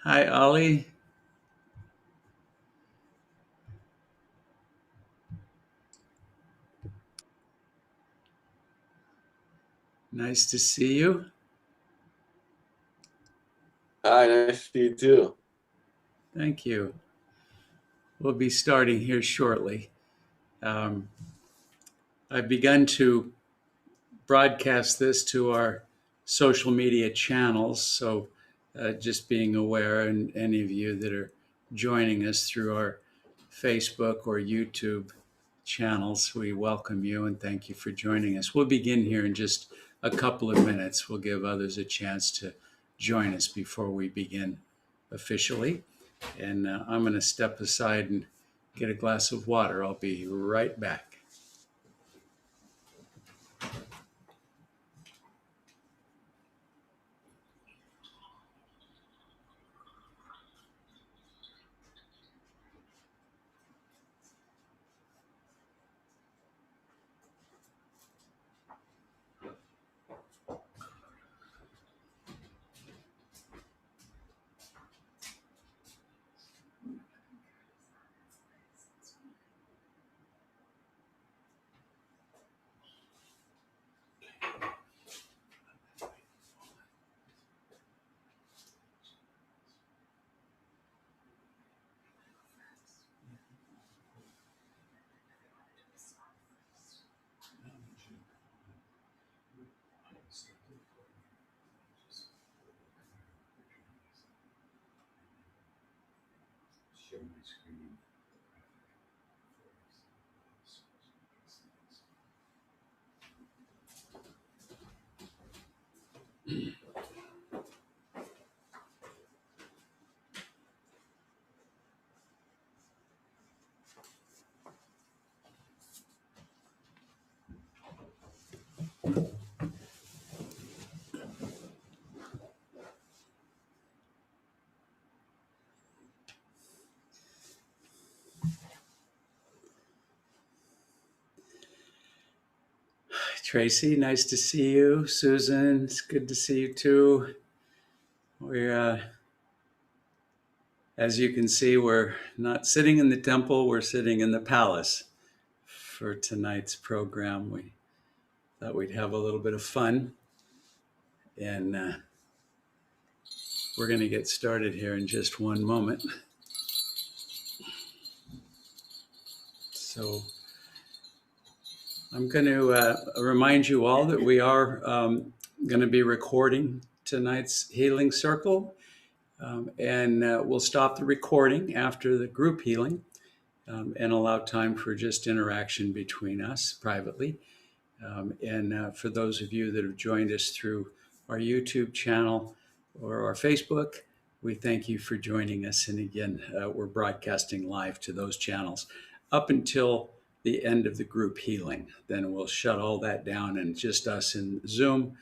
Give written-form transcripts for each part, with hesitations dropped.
Hi, Ollie. Nice to see you. Hi, nice to see you too. Thank you. We'll be starting here shortly. Um, I've begun to broadcast this to our social media channels. So just being aware, and any of you that are joining us through our Facebook or YouTube channels, we welcome you and thank you for joining us. We'll begin here in just a couple of minutes. We'll give others a chance to join us before we begin officially. And I'm going to step aside and get a glass of water. I'll be right back. Share my screen. Tracy, nice to see you. Susan, it's good to see you too. As you can see, we're not sitting in the temple, we're sitting in the palace for tonight's program. We thought we'd have a little bit of fun, and we're going to get started here in just one moment. So I'm going to remind you all that we are going to be recording tonight's healing circle, and we'll stop the recording after the group healing and allow time for just interaction between us privately. And for those of you that have joined us through our YouTube channel or our Facebook, we thank you for joining us. And again, we're broadcasting live to those channels up until the end of the group healing. Then we'll shut all that down and just us in Zoom.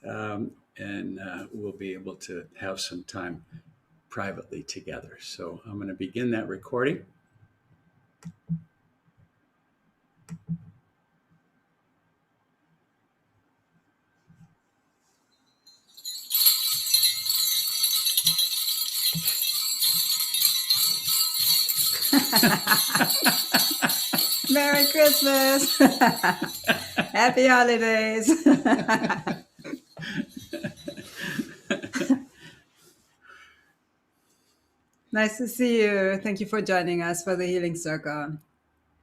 And we'll be able to have some time privately together. So I'm going to begin that recording. Merry Christmas. Happy holidays. Nice to see you. Thank you for joining us for the Healing Circle.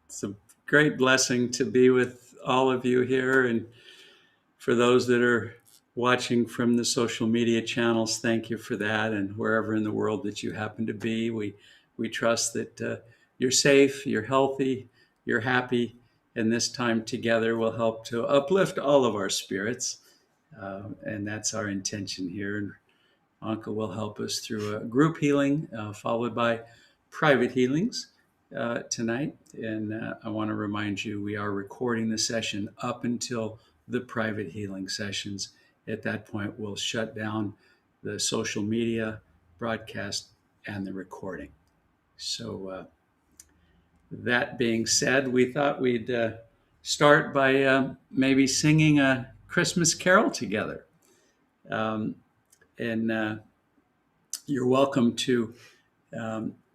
It's a great blessing to be with all of you here. And for those that are watching from the social media channels, thank you for that. And wherever in the world that you happen to be, we trust that you're safe, you're healthy, you're happy. And this time together will help to uplift all of our spirits. And that's our intention here. And Anke will help us through a group healing, followed by private healings tonight. And I want to remind you, we are recording the session up until the private healing sessions. At that point, we'll shut down the social media broadcast and the recording. So that being said, we thought we'd start by maybe singing a Christmas carol together. And you're welcome to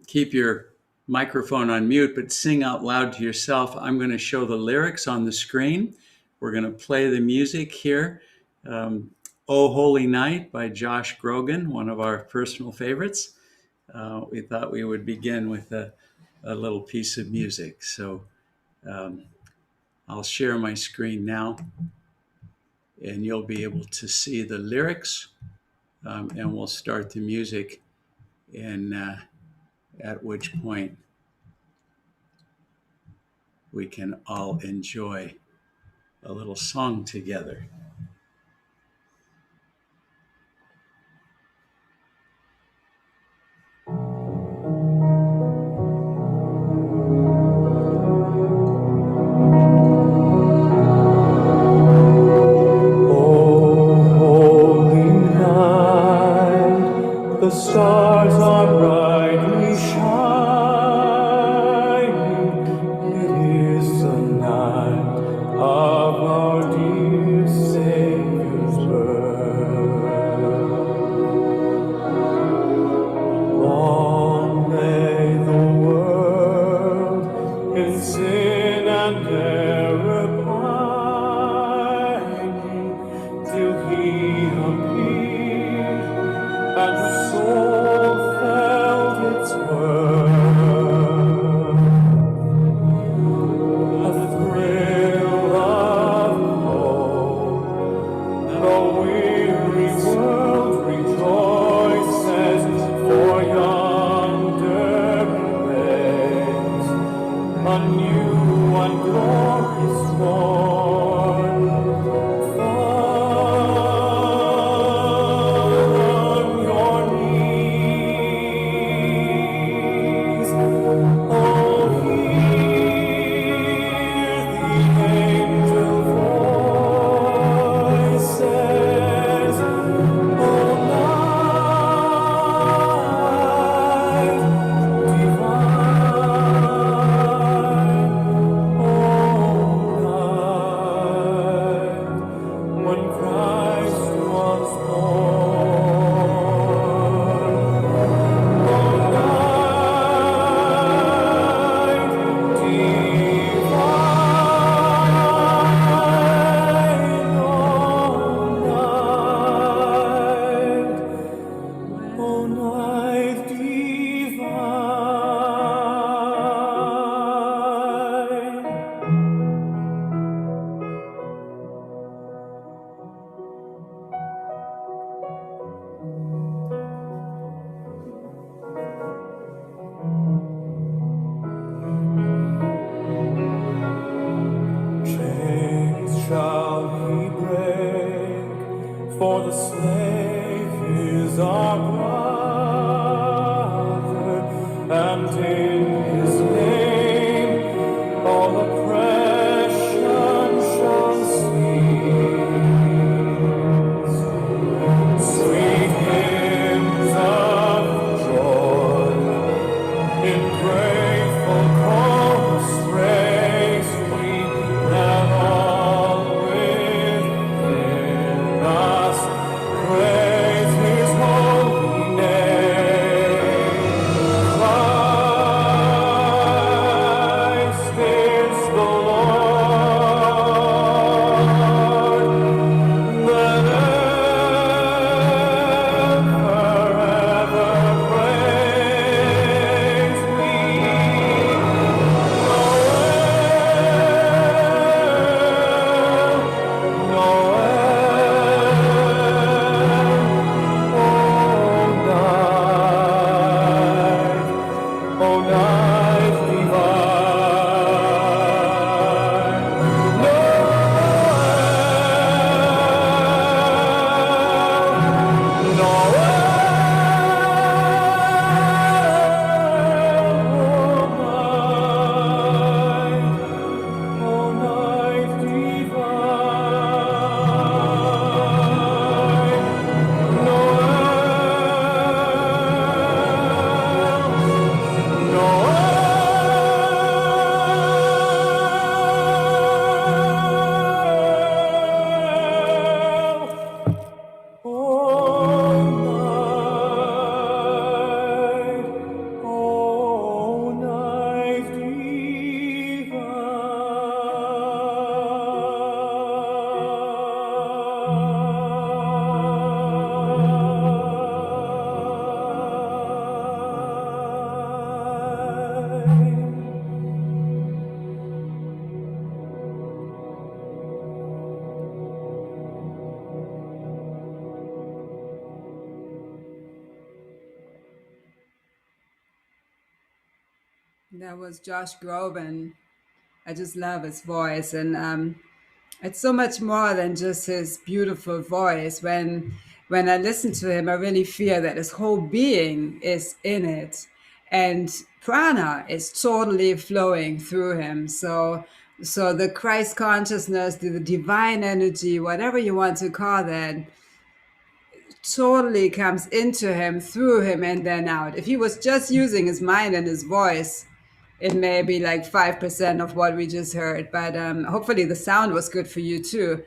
keep your microphone on mute, but sing out loud to yourself. I'm going to show the lyrics on the screen. We're going to play the music here. Oh Holy Night by Josh Grogan, one of our personal favorites. We thought we would begin with a little piece of music. So I'll share my screen now, and you'll be able to see the lyrics, and we'll start the music, and at which point we can all enjoy a little song together. The stars are brightly shining. It is the night of our dear Savior's birth. Long lay the world in sin and error pining, till He appeared and the soul felt its worth. A thrill of hope, the weary world rejoices, for yonder breaks a new and glorious morn. When Christ was born, O night divine, O night divine. Chains shall He break, for the slave is our brother, and in His name all oppression shall cease. Sweet hymns of joy in grateful chorus raise we, and all within us praise His holy That was Josh Groban. I just love his voice, and it's so much more than just his beautiful voice. When I listen to him, I really feel that his whole being is in it, and prana is totally flowing through him. So the Christ consciousness, the divine energy, whatever you want to call that, totally comes into him, through him, and then out. If he was just using his mind and his voice, it may be like 5% of what we just heard, but hopefully the sound was good for you too.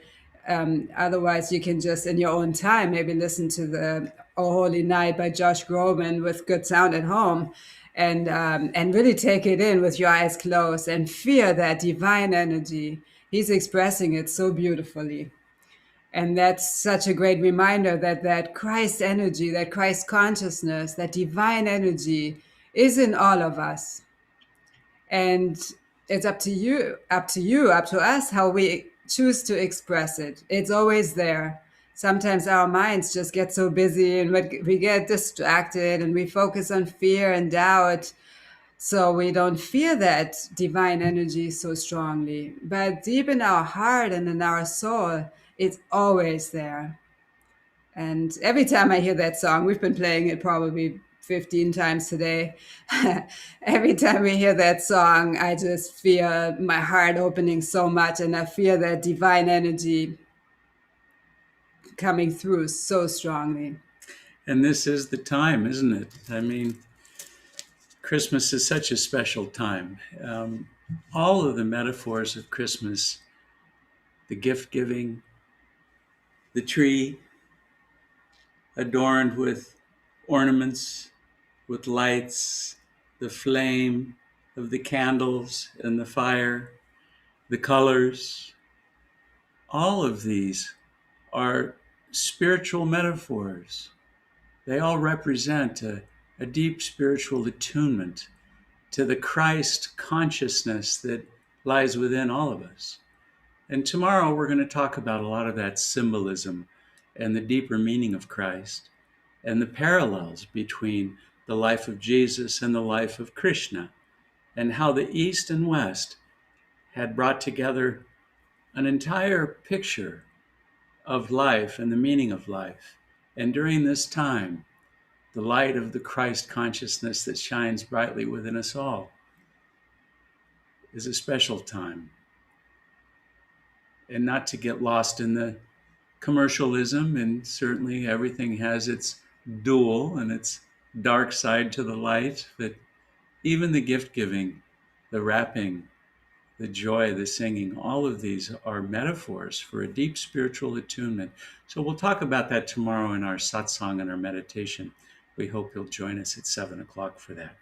Otherwise, you can just in your own time maybe listen to the "Oh Holy Night" by Josh Groban with good sound at home, and really take it in with your eyes closed and feel that divine energy. He's expressing it so beautifully. And that's such a great reminder that that Christ energy, that Christ consciousness, that divine energy is in all of us. And it's up to you, up to us how we choose to express it. It's always there. Sometimes our minds just get so busy and we get distracted and we focus on fear and doubt. So we don't feel that divine energy so strongly. But deep in our heart and in our soul, it's always there. And every time I hear that song, we've been playing it probably 15 times today. Every time we hear that song, I just feel my heart opening so much, and I feel that divine energy coming through so strongly. And this is the time, isn't it? I mean, Christmas is such a special time. All of the metaphors of Christmas, the gift giving, the tree adorned with ornaments, with lights, the flame of the candles and the fire, the colors, all of these are spiritual metaphors. They all represent a deep spiritual attunement to the Christ consciousness that lies within all of us. And tomorrow we're going to talk about a lot of that symbolism and the deeper meaning of Christ and the parallels between the life of Jesus and the life of Krishna, and how the East and West had brought together an entire picture of life and the meaning of life. And during this time, the light of the Christ consciousness that shines brightly within us all is a special time. And not to get lost in the commercialism, and certainly everything has its dual and its dark side to the light, but even the gift giving, the wrapping, the joy, the singing, all of these are metaphors for a deep spiritual attunement. So we'll talk about that tomorrow in our satsang and our meditation. We hope you'll join us at 7 o'clock for that.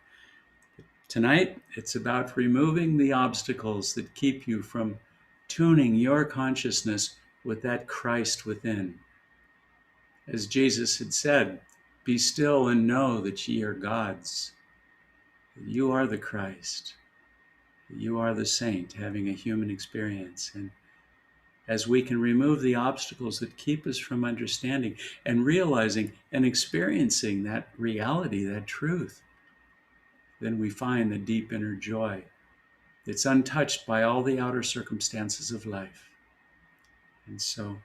Tonight, it's about removing the obstacles that keep you from tuning your consciousness with that Christ within. As Jesus had said, "Be still and know that ye are gods." You are the Christ. You are the saint having a human experience. And as we can remove the obstacles that keep us from understanding and realizing and experiencing that reality, that truth, then we find the deep inner joy that's untouched by all the outer circumstances of life. And so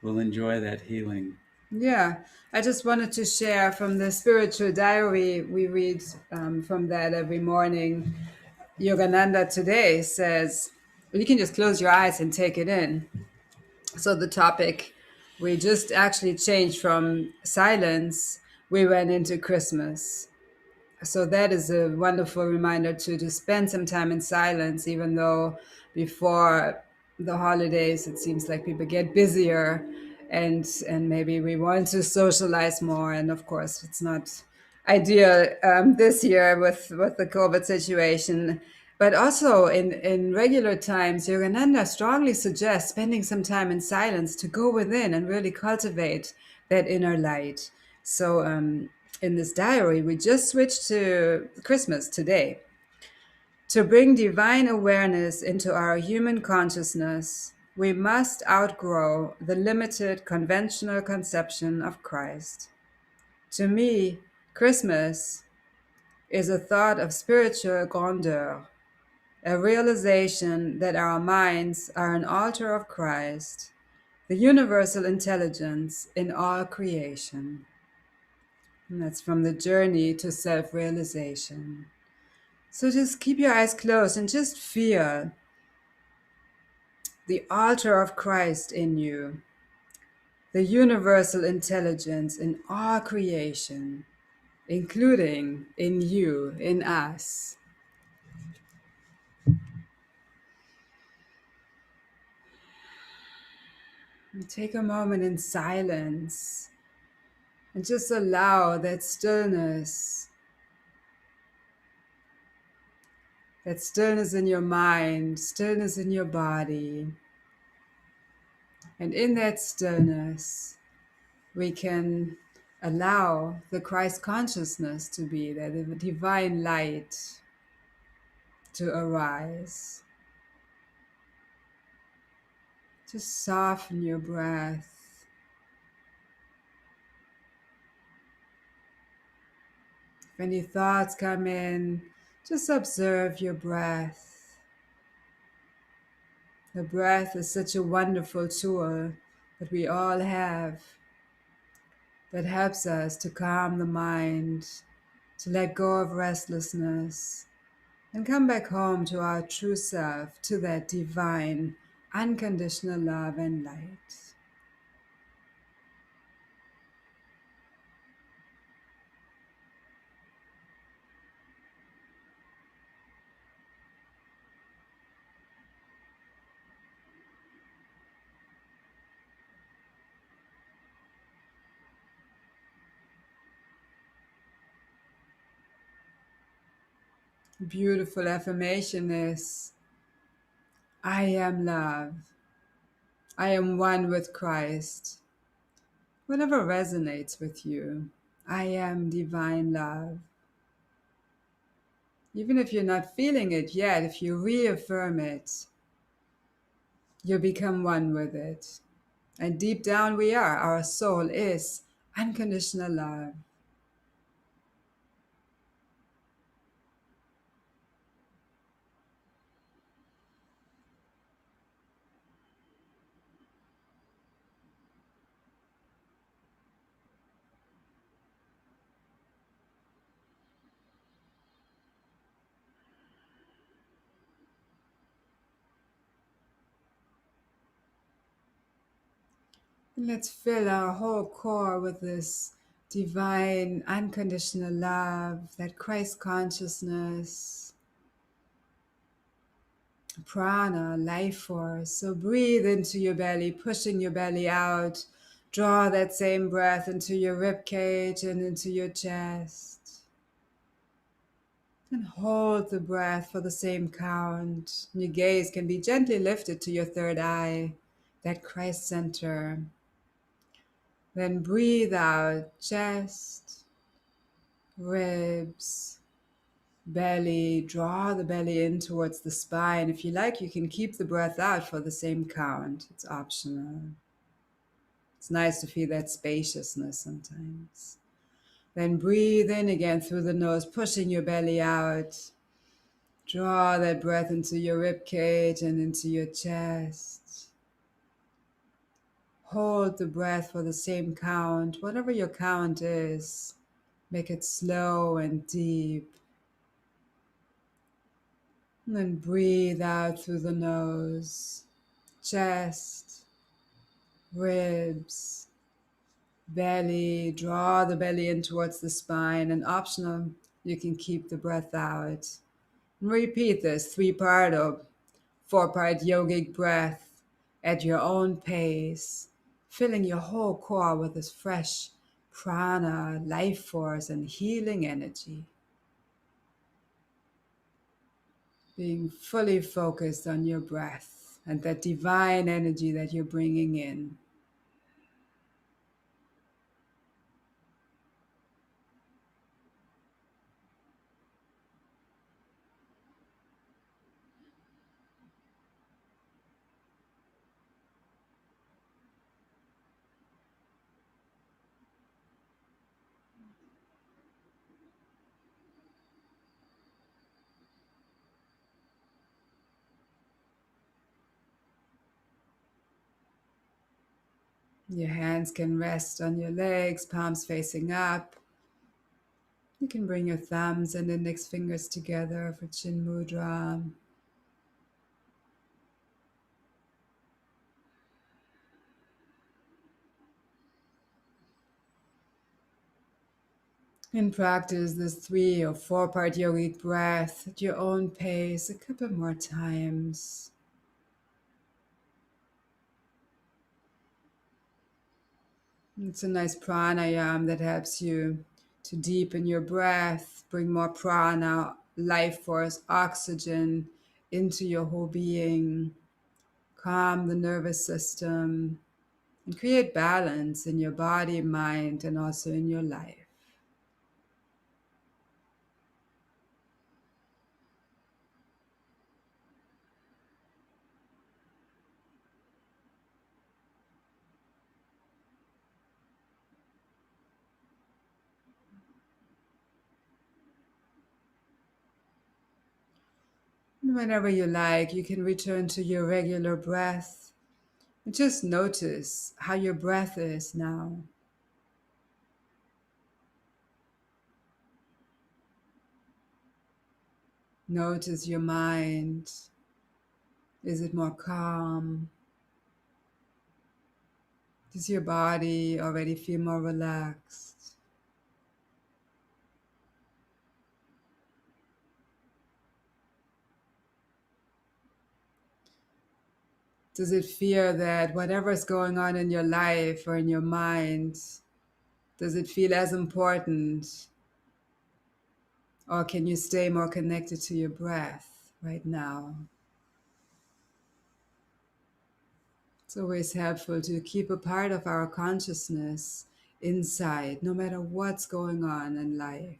we'll enjoy that healing. Yeah, I just wanted to share from the spiritual diary. We read from that every morning. Yogananda today says, you can just close your eyes and take it in. So the topic, we just actually changed from silence, we went into Christmas. So that is a wonderful reminder to spend some time in silence, even though before the holidays it seems like people get busier, and maybe we want to socialize more. And of course it's not ideal this year with the COVID situation. But also in regular times, Yogananda strongly suggests spending some time in silence to go within and really cultivate that inner light. So in this diary, we just switched to Christmas today. To bring divine awareness into our human consciousness, we must outgrow the limited conventional conception of Christ. To me, Christmas is a thought of spiritual grandeur, a realization that our minds are an altar of Christ, the universal intelligence in all creation. And that's from the journey to self-realization. So just keep your eyes closed and just feel the altar of Christ in you, the universal intelligence in all creation, including in you, in us. And take a moment in silence and just allow that stillness in your mind, stillness in your body. And in that stillness, we can allow the Christ consciousness to be there, the divine light to arise. Just soften your breath. If any thoughts come in, just observe your breath. The breath is such a wonderful tool that we all have that helps us to calm the mind, to let go of restlessness, and come back home to our true self, to that divine, unconditional love and light. Beautiful affirmation is, I am love. I am one with Christ. Whatever resonates with you, I am divine love. Even if you're not feeling it yet, if you reaffirm it, you become one with it. And deep down we are. Our soul is unconditional love. And let's fill our whole core with this divine, unconditional love, that Christ consciousness, prana, life force. So breathe into your belly, pushing your belly out. Draw that same breath into your rib cage and into your chest. And hold the breath for the same count. Your gaze can be gently lifted to your third eye, that Christ center. Then breathe out, chest, ribs, belly. Draw the belly in towards the spine. If you like, you can keep the breath out for the same count. It's optional. It's nice to feel that spaciousness sometimes. Then breathe in again through the nose, pushing your belly out. Draw that breath into your rib cage and into your chest. Hold the breath for the same count, whatever your count is. Make it slow and deep. And then breathe out through the nose, chest, ribs, belly. Draw the belly in towards the spine. And optional, you can keep the breath out. And repeat this 3-part or 4-part yogic breath at your own pace, filling your whole core with this fresh prana, life force, and healing energy. Being fully focused on your breath and that divine energy that you're bringing in. Your hands can rest on your legs, palms facing up. You can bring your thumbs and index fingers together for Chin Mudra. And practice this 3 or 4-part yogic breath at your own pace a couple more times. It's a nice pranayama that helps you to deepen your breath, bring more prana, life force, oxygen into your whole being, calm the nervous system, and create balance in your body, mind, and also in your life. And whenever you like, you can return to your regular breath and just notice how your breath is now. Notice your mind. Is it more calm? Does your body already feel more relaxed? Does it feel that whatever is going on in your life or in your mind, does it feel as important? Or can you stay more connected to your breath right now? It's always helpful to keep a part of our consciousness inside, no matter what's going on in life.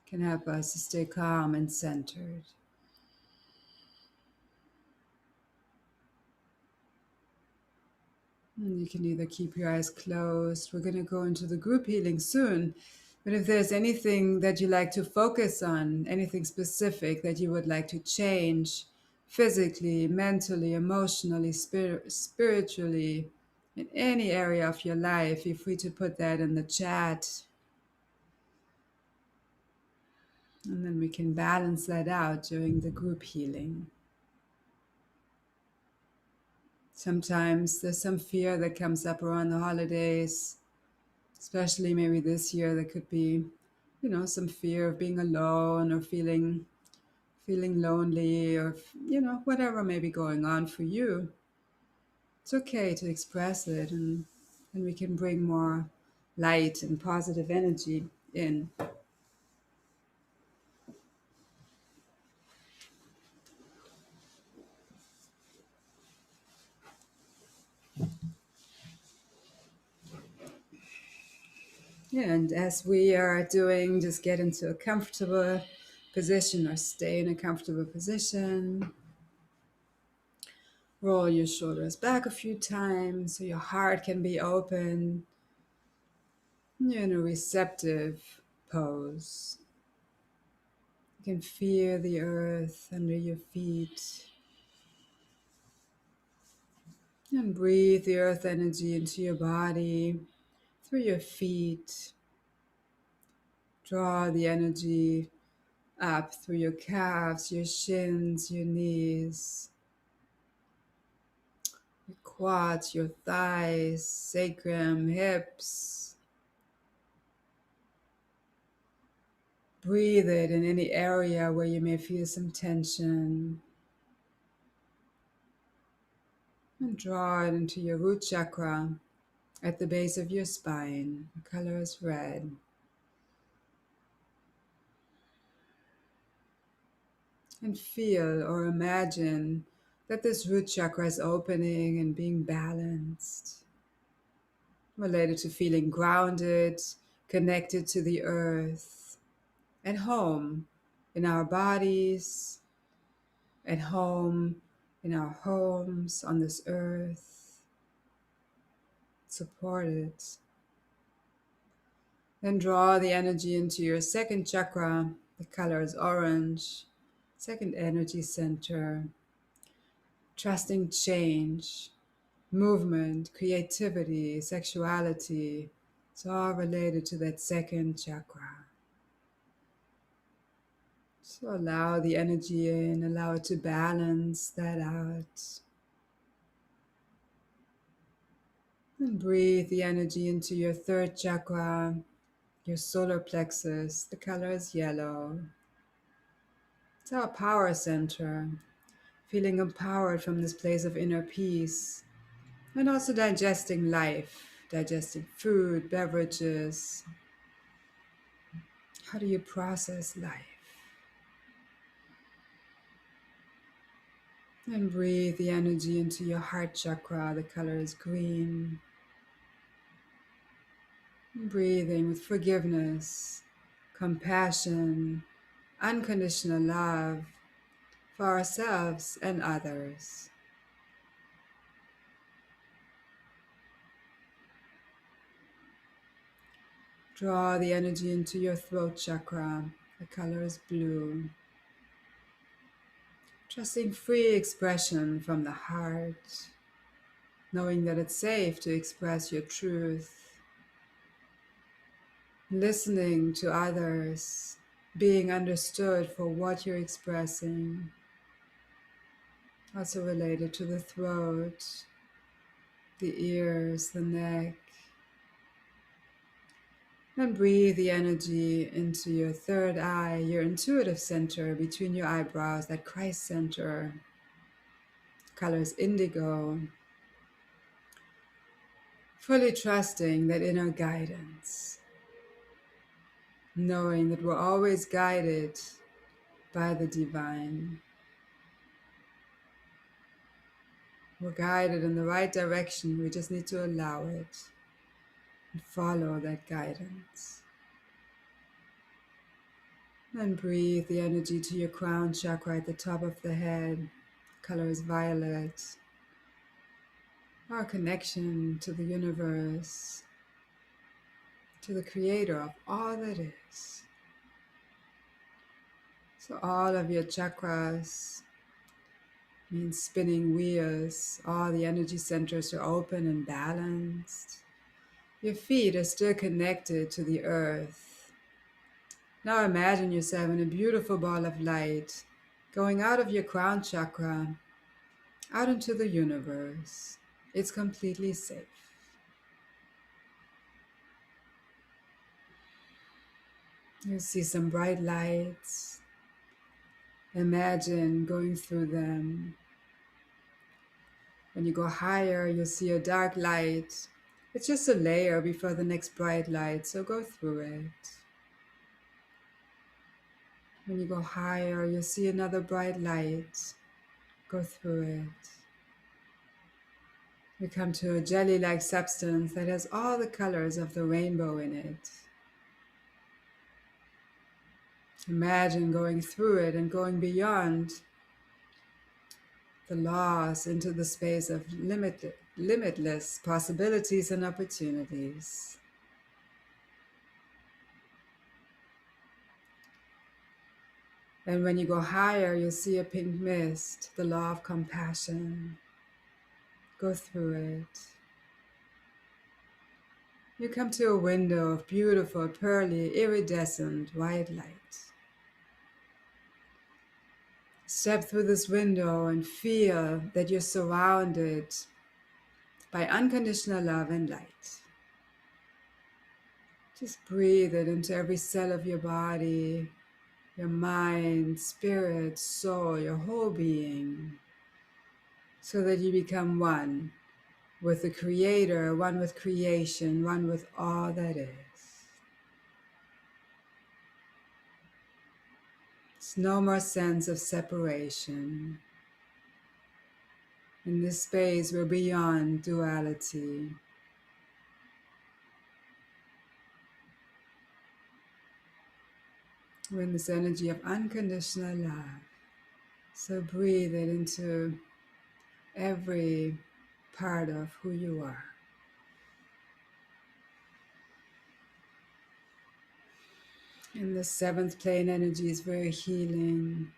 It can help us to stay calm and centered. And you can either keep your eyes closed. We're going to go into the group healing soon. But if there's anything that you like to focus on, anything specific that you would like to change physically, mentally, emotionally, spiritually, in any area of your life, feel free to put that in the chat. And then we can balance that out during the group healing. Sometimes there's some fear that comes up around the holidays, especially maybe this year. There could be, some fear of being alone or feeling lonely, or whatever may be going on for you. It's okay to express it, and we can bring more light and positive energy in. Yeah, and as we are doing, just get into a comfortable position or stay in a comfortable position. Roll your shoulders back a few times so your heart can be open. You're in a receptive pose. You can feel the earth under your feet. And breathe the earth energy into your body through your feet. Draw the energy up through your calves, your shins, your knees, your quads, your thighs, sacrum, hips. Breathe it in any area where you may feel some tension. And draw it into your root chakra at the base of your spine. The color is red. And feel or imagine that this root chakra is opening and being balanced, related to feeling grounded, connected to the earth, at home in our bodies, at home in our homes on this earth, supported. Then draw the energy into your second chakra. The color is orange. Second energy center. Trusting change. movement, creativity, sexuality. It's all related to that second chakra. So allow the energy in, allow it to balance that out. And breathe the energy into your third chakra, your solar plexus. The color is yellow. It's our power center, feeling empowered from this place of inner peace. And also digesting life, digesting food, beverages. How do you process life? And breathe the energy into your heart chakra. The color is green. And breathing with forgiveness, compassion, unconditional love for ourselves and others. Draw the energy into your throat chakra. The color is blue. Trusting free expression from the heart, knowing that it's safe to express your truth, listening to others, being understood for what you're expressing. Also related to the throat, the ears, the neck. And breathe the energy into your third eye, your intuitive center between your eyebrows, that Christ center. Color is indigo. Fully trusting that inner guidance, knowing that we're always guided by the divine. We're guided in the right direction. We just need to allow it and follow that guidance. And breathe the energy to your crown chakra at the top of the head. Color is violet. Our connection to the universe, to the creator of all that is. So all of your chakras means spinning wheels. All the energy centers are open and balanced. Your feet are still connected to the earth. Now imagine yourself in a beautiful ball of light going out of your crown chakra, out into the universe. It's completely safe. You see some bright lights. Imagine going through them. When you go higher, you'll see a dark light. It's just a layer before the next bright light, so go through it. When you go higher, you'll see another bright light. Go through it. You come to a jelly-like substance that has all the colors of the rainbow in it. Imagine going through it and going beyond the loss into the space of limitless possibilities and opportunities. And when you go higher, you'll see a pink mist, the law of compassion. Go through it. You come to a window of beautiful, pearly, iridescent white light. Step through this window and feel that you're surrounded by unconditional love and light. Just breathe it into every cell of your body, your mind, spirit, soul, your whole being, so that you become one with the Creator, one with creation, one with all that is. There's no more sense of separation. In this space, we're beyond duality. We're in this energy of unconditional love. So breathe it into every part of who you are. And the seventh plane energy is very healing.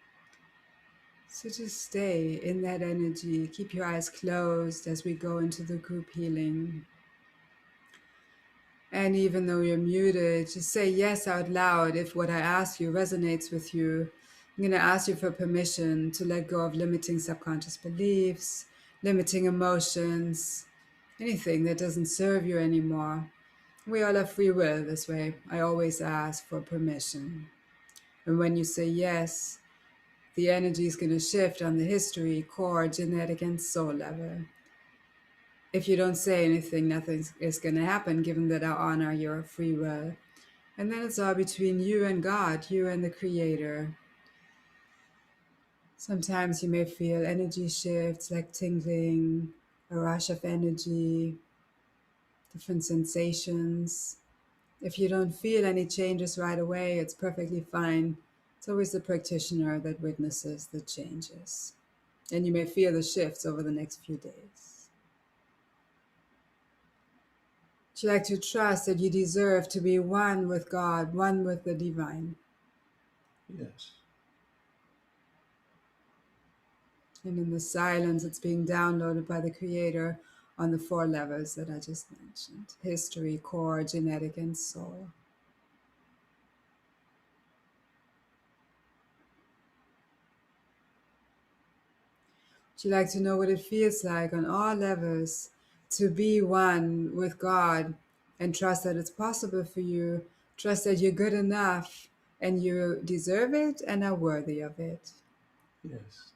So just stay in that energy. Keep your eyes closed as we go into the group healing. And even though you're muted, just say yes out loud if what I ask you resonates with you. I'm going to ask you for permission to let go of limiting subconscious beliefs, limiting emotions, anything that doesn't serve you anymore. We all have free will this way. I always ask for permission. And when you say yes, the energy is going to shift on the history, core, genetic, and soul level. If you don't say anything, nothing is going to happen, given that I honor your free will. And then it's all between you and God, you and the Creator. Sometimes you may feel energy shifts like tingling, a rush of energy, different sensations. If you don't feel any changes right away, it's perfectly fine. It's always the practitioner that witnesses the changes. And you may feel the shifts over the next few days. Would you like to trust that you deserve to be one with God, one with the divine? Yes. And in the silence, it's being downloaded by the Creator on the 4 levels that I just mentioned: history, core, genetic, and soul. Would you like to know what it feels like on all levels to be one with God and trust that it's possible for you? Trust that you're good enough and you deserve it and are worthy of it. Yes.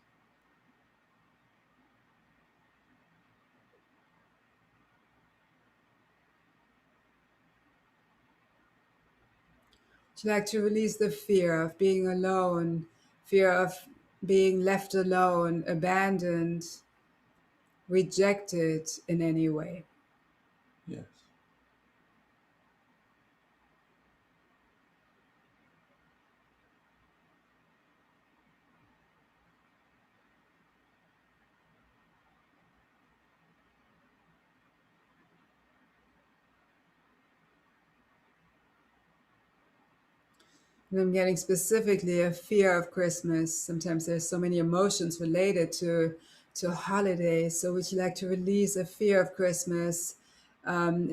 Would you like to release the fear of being alone, fear of being left alone, abandoned, rejected in any way? Yes. And I'm getting specifically a fear of Christmas. Sometimes there's so many emotions related to holidays. So would you like to release a fear of Christmas,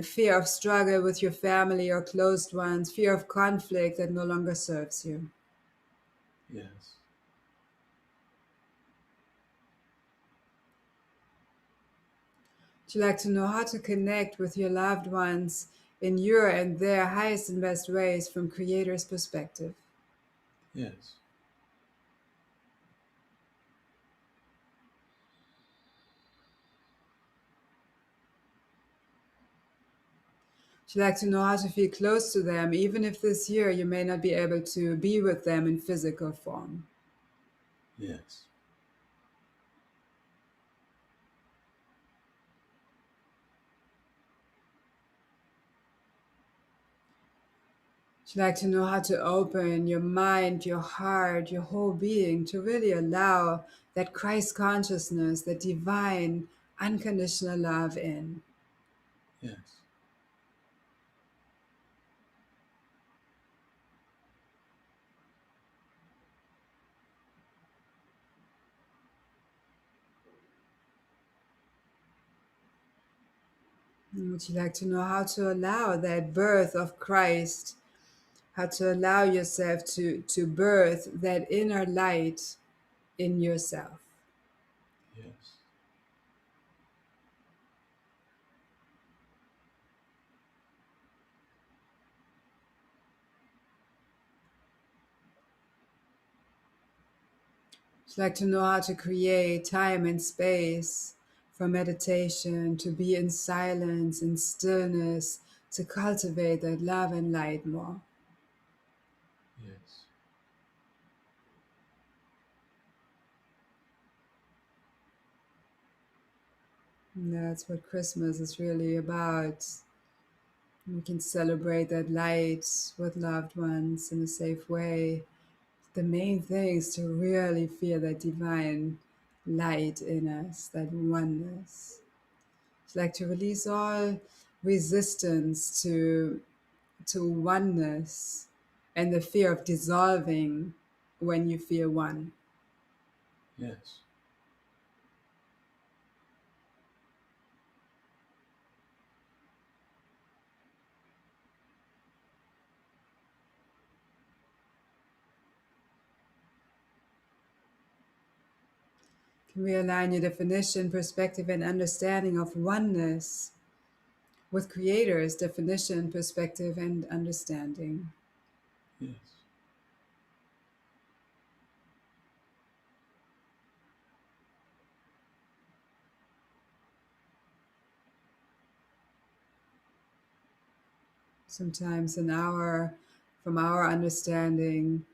fear of struggle with your family or closed ones, fear of conflict that no longer serves you? Yes. Would you like to know how to connect with your loved ones in your and their highest and best ways from Creator's perspective? Yes. Would you like to know how to feel close to them, even if this year you may not be able to be with them in physical form? Yes. Would you like to know how to open your mind, your heart, your whole being to really allow that Christ consciousness, that divine, unconditional love in? Yes. And would you like to know how to allow that birth of Christ, how to allow yourself to birth that inner light in yourself? Yes. Would you like to know how to create time and space for meditation, to be in silence and stillness, to cultivate that love and light more? Yes. And that's what Christmas is really about. We can celebrate that light with loved ones in a safe way. The main thing is to really feel that divine light in us, that oneness. It's like to release all resistance to oneness and the fear of dissolving when you feel one. Yes. Can we align your definition, perspective, and understanding of oneness with Creator's definition, perspective, and understanding? Yes. Sometimes from our understanding,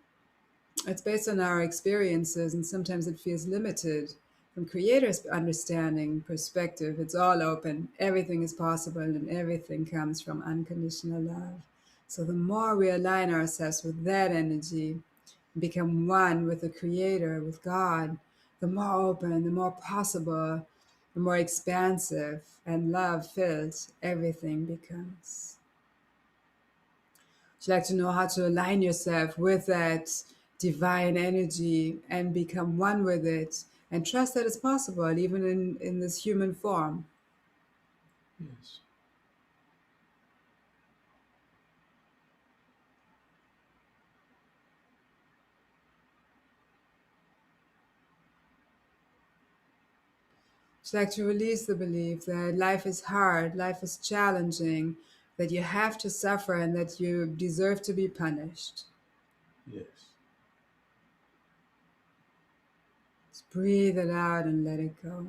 it's based on our experiences, and sometimes it feels limited. From Creator's understanding, perspective, it's all open. Everything is possible, and everything comes from unconditional love. So the more we align ourselves with that energy, become one with the Creator, with God, the more open, the more possible, the more expansive and love filled everything becomes. Would you like to know how to align yourself with that divine energy and become one with it and trust that it's possible, even in this human form? Yes. Would you like to release the belief that life is hard, life is challenging, that you have to suffer and that you deserve to be punished? Yes. Just breathe it out and let it go.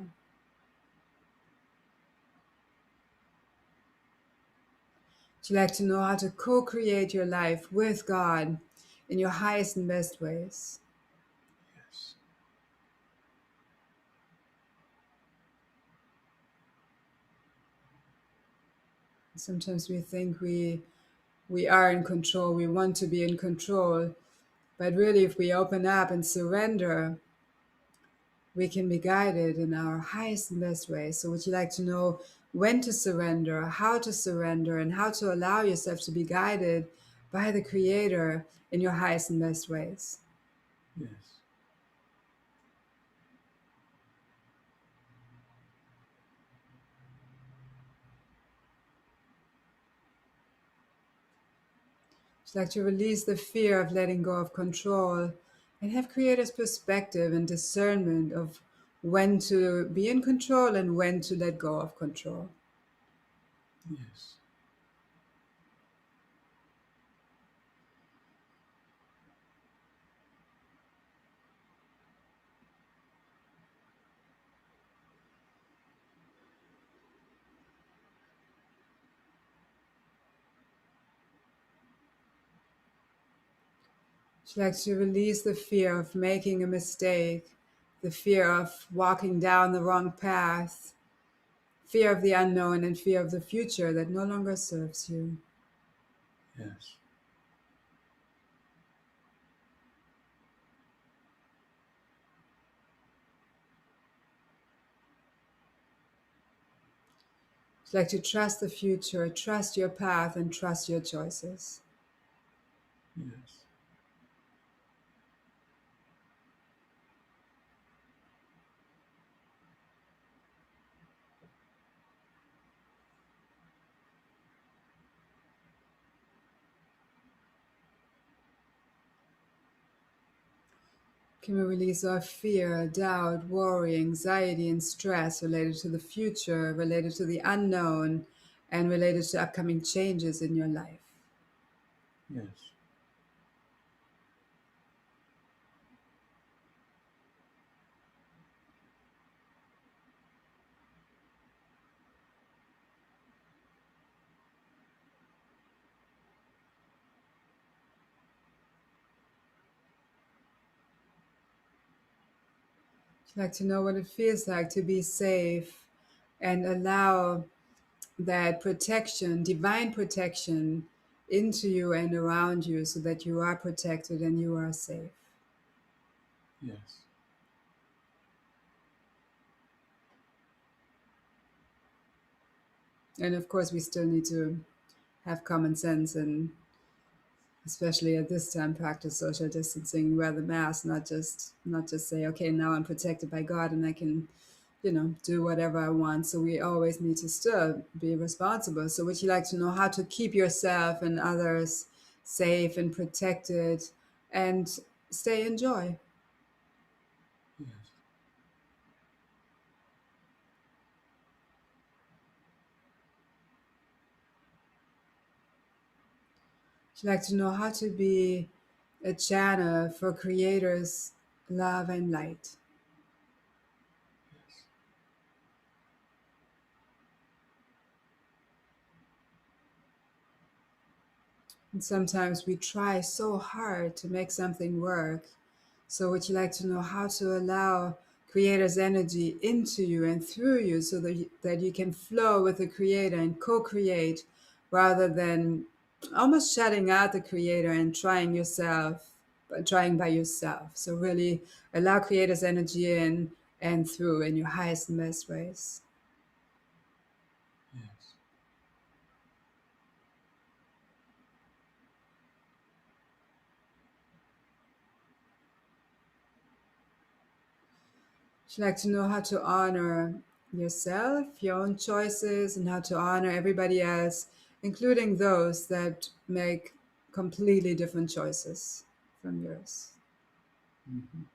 Would you like to know how to co-create your life with God in your highest and best ways? Yes. Sometimes we think we are in control, we want to be in control, but really if we open up and surrender, we can be guided in our highest and best way. So would you like to know when to surrender, how to surrender, and how to allow yourself to be guided by the Creator in your highest and best ways? Yes. Would you like to release the fear of letting go of control and have Creator's perspective and discernment of when to be in control and when to let go of control? Yes. Would you like to release the fear of making a mistake, the fear of walking down the wrong path, fear of the unknown, and fear of the future that no longer serves you? Yes. Would you like to trust the future, trust your path, and trust your choices? Yes. Can we release our fear, doubt, worry, anxiety, and stress related to the future, related to the unknown, and related to upcoming changes in your life? Yes. Would you like to know what it feels like to be safe and allow that protection, divine protection, into you and around you so that you are protected and you are safe? Yes. And of course, we still need to have common sense and especially at this time, practice social distancing, wear the mask, not just say, okay, now I'm protected by God and I can, do whatever I want. So we always need to still be responsible. So would you like to know how to keep yourself and others safe and protected and stay in joy? Yes. Would you like to know how to be a channel for creators' love and light? And sometimes we try so hard to make something work. So would you like to know how to allow creator's energy into you and through you so that you can flow with the creator and co-create rather than almost shutting out the creator and trying by yourself. So really allow creator's energy in and through in your highest and best ways. Yes. Would you like to know how to honor yourself, your own choices, and how to honor everybody else, including those that make completely different choices from yours? Mhm.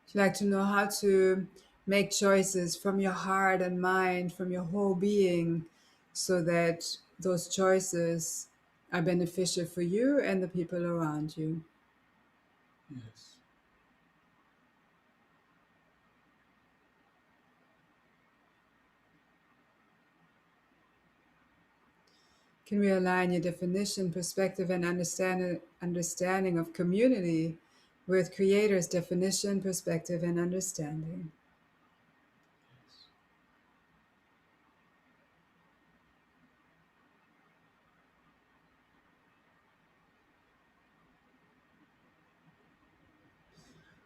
Would you like to know how to make choices from your heart and mind, from your whole being, so that those choices are beneficial for you and the people around you? Yes. Can we align your definition, perspective, and understanding of community with Creator's definition, perspective, and understanding?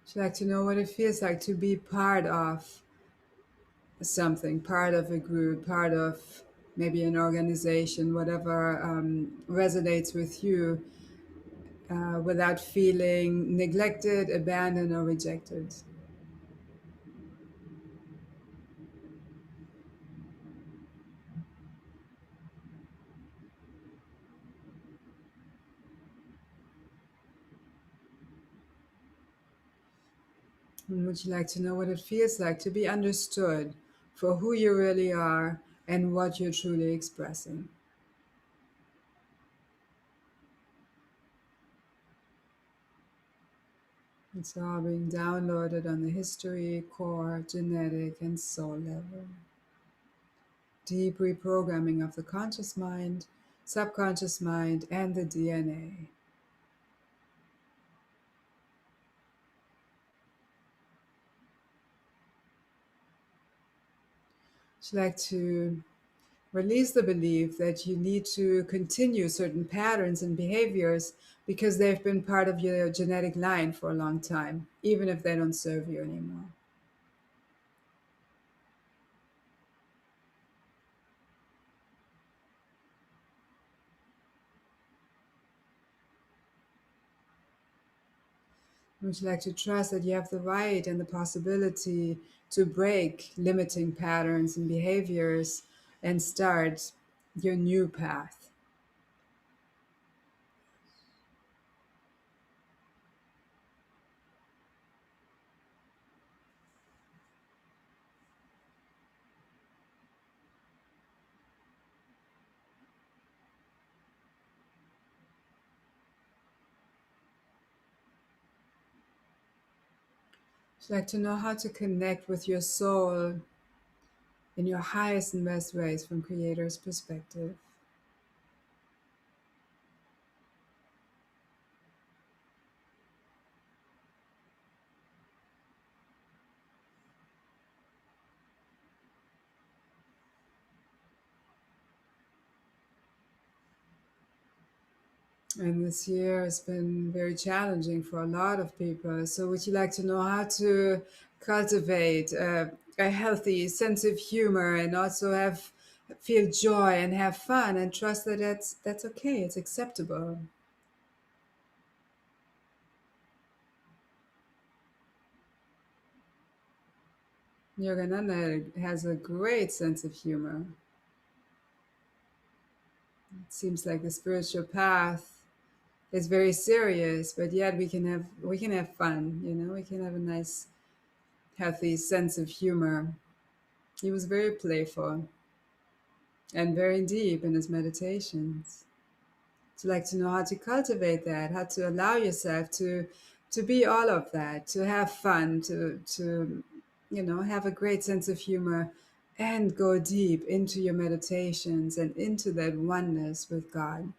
Would you like to know what it feels like to be part of something, part of a group, part of maybe an organization, whatever resonates with you, without feeling neglected, abandoned, or rejected? And would you like to know what it feels like to be understood for who you really are and what you're truly expressing? It's all being downloaded on the history, core, genetic, and soul level. Deep reprogramming of the conscious mind, subconscious mind, and the DNA. Would you like to release the belief that you need to continue certain patterns and behaviors because they've been part of your genetic line for a long time, even if they don't serve you anymore? Would you like to trust that you have the right and the possibility to break limiting patterns and behaviors and start your new path? Would you like to know how to connect with your soul in your highest and best ways from Creator's perspective? And this year has been very challenging for a lot of people. So, would you like to know how to cultivate a healthy sense of humor and also have feel joy and have fun and trust that that's okay, it's acceptable. Yogananda has a great sense of humor. It seems like the spiritual path is very serious, but yet we can have fun, we can have a nice healthy sense of humor. He was very playful and very deep in his meditations. To like to know how to cultivate that, how to allow yourself to be all of that, to have fun, to have a great sense of humor and go deep into your meditations and into that oneness with God.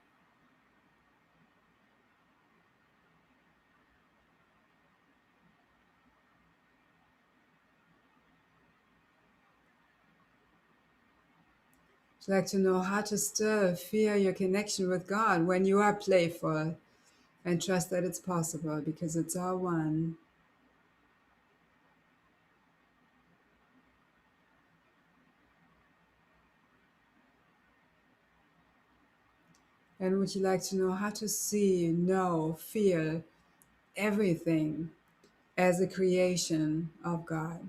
To like to know how to still feel your connection with God when you are playful and trust that it's possible because it's all one. And would you like to know how to see, know, feel everything as a creation of God?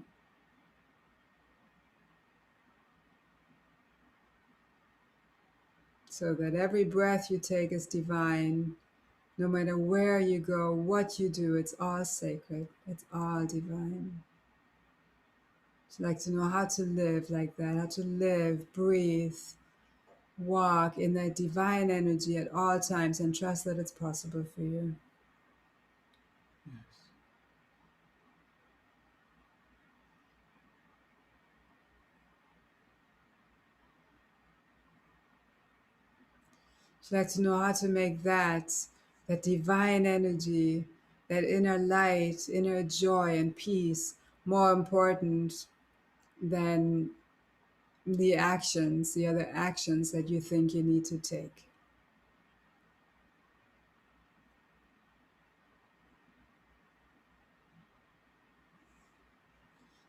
So that every breath you take is divine. No matter where you go, what you do, it's all sacred. It's all divine. So like to know how to live like that, how to live, breathe, walk in that divine energy at all times and trust that it's possible for you. Yes. So like to know how to make that divine energy, that inner light, inner joy and peace more important than the other actions that you think you need to take.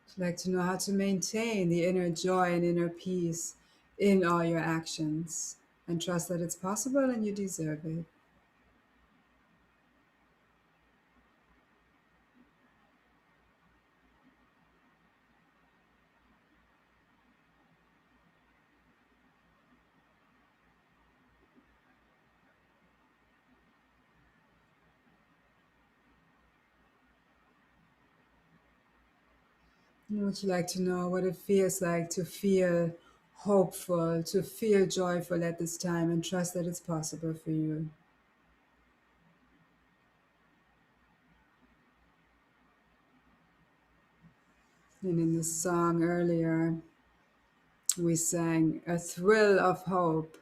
So like to know how to maintain the inner joy and inner peace in all your actions and trust that it's possible and you deserve it. And would you like to know what it feels like to feel hopeful, to feel joyful at this time and trust that it's possible for you? And in the song earlier, we sang a thrill of hope.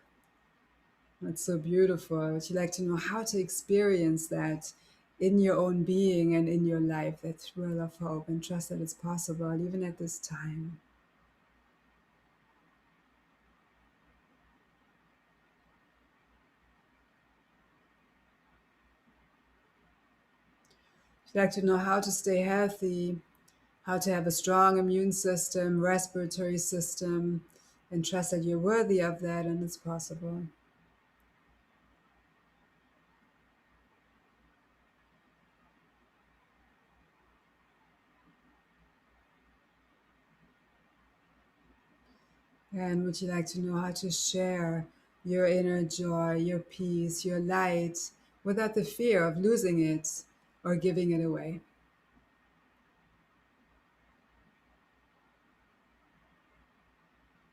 That's so beautiful. Would you like to know how to experience that in your own being and in your life, that thrill of hope, and trust that it's possible even at this time? Would you like to know how to stay healthy, how to have a strong immune system, respiratory system, and trust that you're worthy of that and it's possible? And would you like to know how to share your inner joy, your peace, your light without the fear of losing it or giving it away?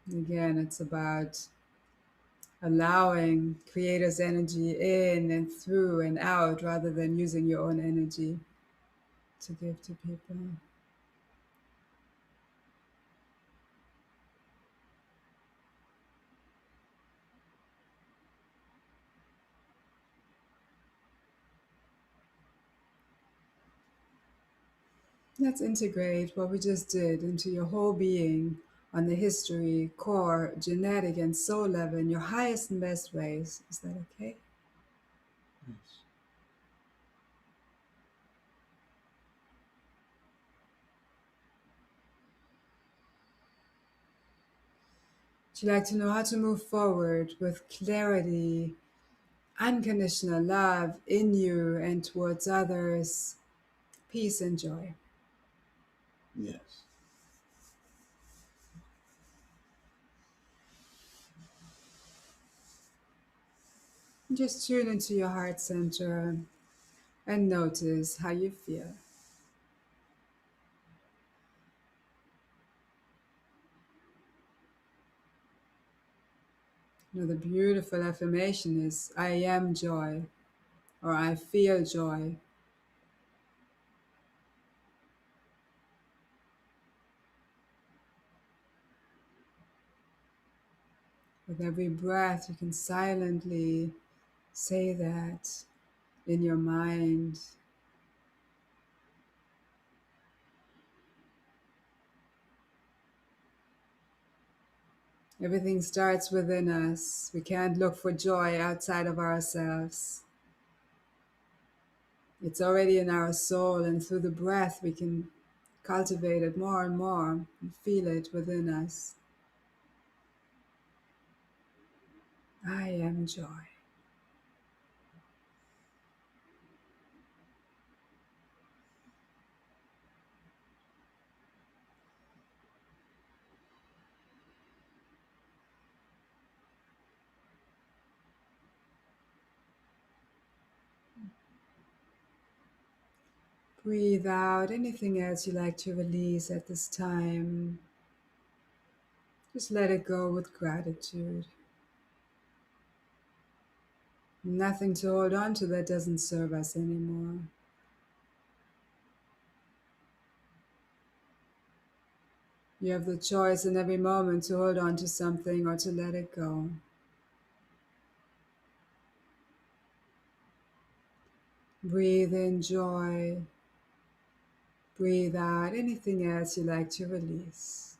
Again, it's about allowing creator's energy in and through and out rather than using your own energy to give to people. Let's integrate what we just did into your whole being on the history, core, genetic, and soul level in your highest and best ways. Is that okay? Yes. Would you like to know how to move forward with clarity, unconditional love in you and towards others, peace and joy? Yes. Just tune into your heart center and notice how you feel. The beautiful affirmation is I am joy or I feel joy. With every breath, you can silently say that in your mind. Everything starts within us. We can't look for joy outside of ourselves. It's already in our soul, and through the breath, we can cultivate it more and more and feel it within us. I am joy. Breathe out anything else you like to release at this time. Just let it go with gratitude. Nothing to hold on to that doesn't serve us anymore. You have the choice in every moment to hold on to something or to let it go. Breathe in joy. Breathe out anything else you like to release.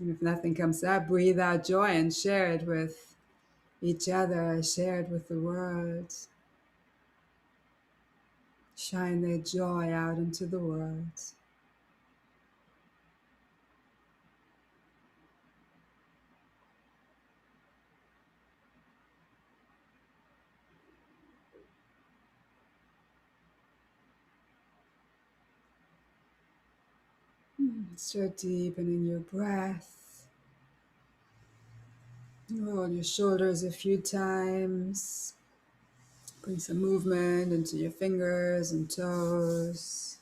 And if nothing comes up, breathe out joy and share it with each other, share it with the world. Shine their joy out into the world. Start deepening your breath. Roll your shoulders a few times. Bring some movement into your fingers and toes.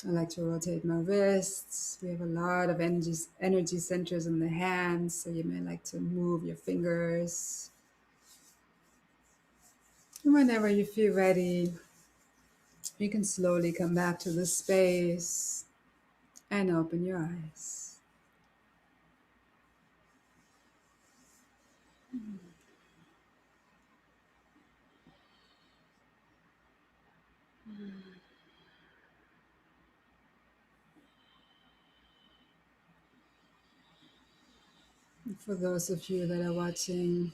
I like to rotate my wrists. We have a lot of energy centers in the hands, so you may like to move your fingers. And whenever you feel ready, you can slowly come back to the space and open your eyes. And for those of you that are watching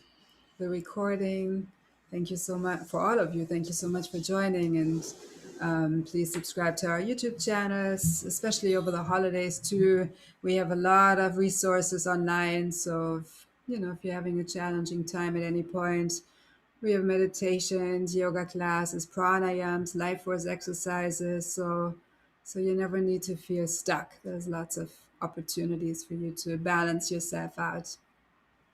the recording, thank you so much. For all of you, thank you so much for joining, and please subscribe to our YouTube channels, especially over the holidays too. We have a lot of resources online, so if you're having a challenging time at any point, we have meditations, yoga classes, pranayams, life force exercises, so you never need to feel stuck. There's lots of opportunities for you to balance yourself out.